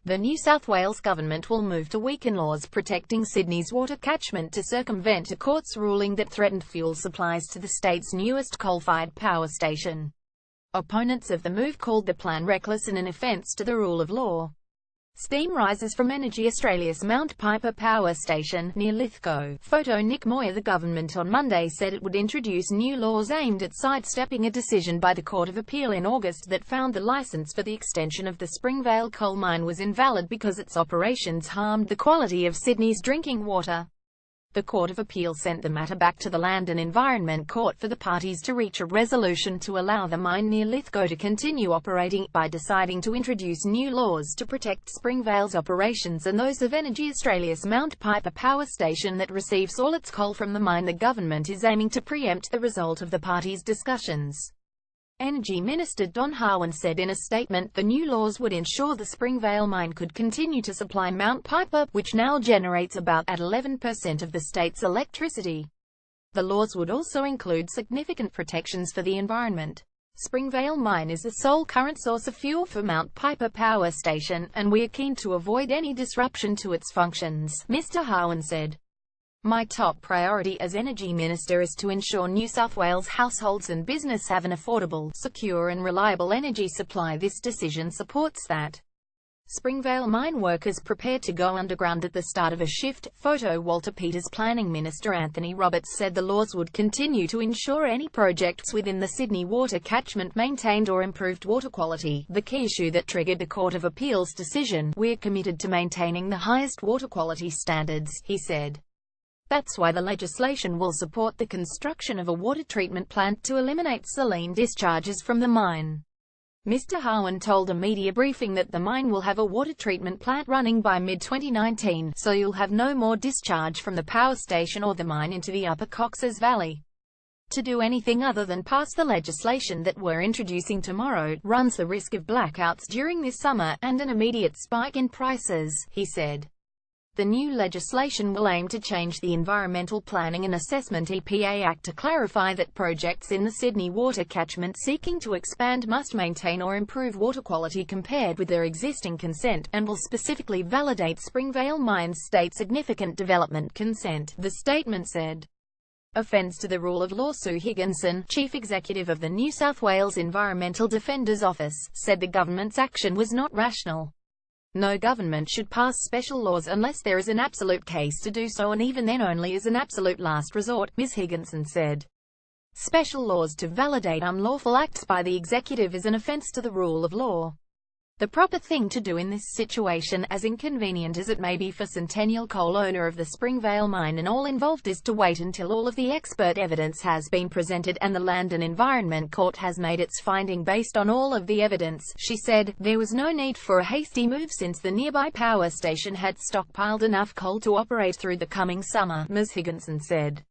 The New South Wales government will move to weaken laws protecting Sydney's water catchment to circumvent a court's ruling that threatened fuel supplies to the state's newest coal-fired power station. Opponents of the move called the plan reckless and an offence to the rule of law. Steam rises from Energy Australia's Mount Piper power station, near Lithgow. Photo Nick Moyer. The government on Monday said it would introduce new laws aimed at sidestepping a decision by the Court of Appeal in August that found the licence for the extension of the Springvale coal mine was invalid because its operations harmed the quality of Sydney's drinking water. The Court of Appeal sent the matter back to the Land and Environment Court for the parties to reach a resolution to allow the mine near Lithgow to continue operating, by deciding to introduce new laws to protect Springvale's operations and those of Energy Australia's Mount Piper power station that receives all its coal from the mine. The government is aiming to preempt the result of the parties' discussions. Energy Minister Don Harwin said in a statement the new laws would ensure the Springvale mine could continue to supply Mount Piper, which now generates about 11% of the state's electricity. The laws would also include significant protections for the environment. Springvale mine is the sole current source of fuel for Mount Piper power station, and we are keen to avoid any disruption to its functions, Mr. Harwin said. My top priority as Energy Minister is to ensure New South Wales households and business have an affordable, secure and reliable energy supply. This decision supports that. Springvale mine workers prepared to go underground at the start of a shift. Photo Walter Peters. Planning Minister Anthony Roberts said the laws would continue to ensure any projects within the Sydney water catchment maintained or improved water quality, the key issue that triggered the Court of Appeal's decision. We're committed to maintaining the highest water quality standards, he said. That's why the legislation will support the construction of a water treatment plant to eliminate saline discharges from the mine. Mr. Harwin told a media briefing that the mine will have a water treatment plant running by mid-2019, so you'll have no more discharge from the power station or the mine into the Upper Cox's Valley. To do anything other than pass the legislation that we're introducing tomorrow runs the risk of blackouts during this summer, and an immediate spike in prices, he said. The new legislation will aim to change the Environmental Planning and Assessment (EPA) Act to clarify that projects in the Sydney water catchment seeking to expand must maintain or improve water quality compared with their existing consent, and will specifically validate Springvale Mine's state significant development consent, the statement said. Offence to the rule of law. Sue Higginson, Chief Executive of the New South Wales Environmental Defender's Office, said the government's action was not rational. No government should pass special laws unless there is an absolute case to do so, and even then only as an absolute last resort, Ms. Higginson said. Special laws to validate unlawful acts by the executive is an offence to the rule of law. The proper thing to do in this situation, as inconvenient as it may be for Centennial Coal, owner of the Springvale mine, and all involved, is to wait until all of the expert evidence has been presented and the Land and Environment Court has made its finding based on all of the evidence, she said. There was no need for a hasty move since the nearby power station had stockpiled enough coal to operate through the coming summer, Ms. Higginson said.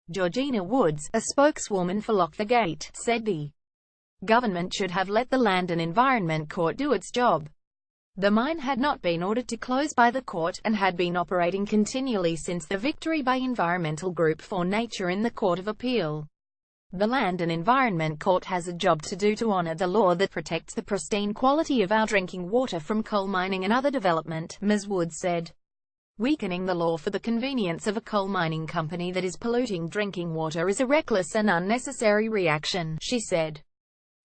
Georgina Woods, a spokeswoman for Lock the Gate, said the government should have let the Land and Environment Court do its job. The mine had not been ordered to close by the court, and had been operating continually since the victory by environmental group for Nature in the Court of Appeal. The Land and Environment Court has a job to do to honour the law that protects the pristine quality of our drinking water from coal mining and other development, Ms. Woods said. Weakening the law for the convenience of a coal mining company that is polluting drinking water is a reckless and unnecessary reaction, she said.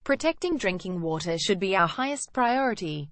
Protecting drinking water should be our highest priority.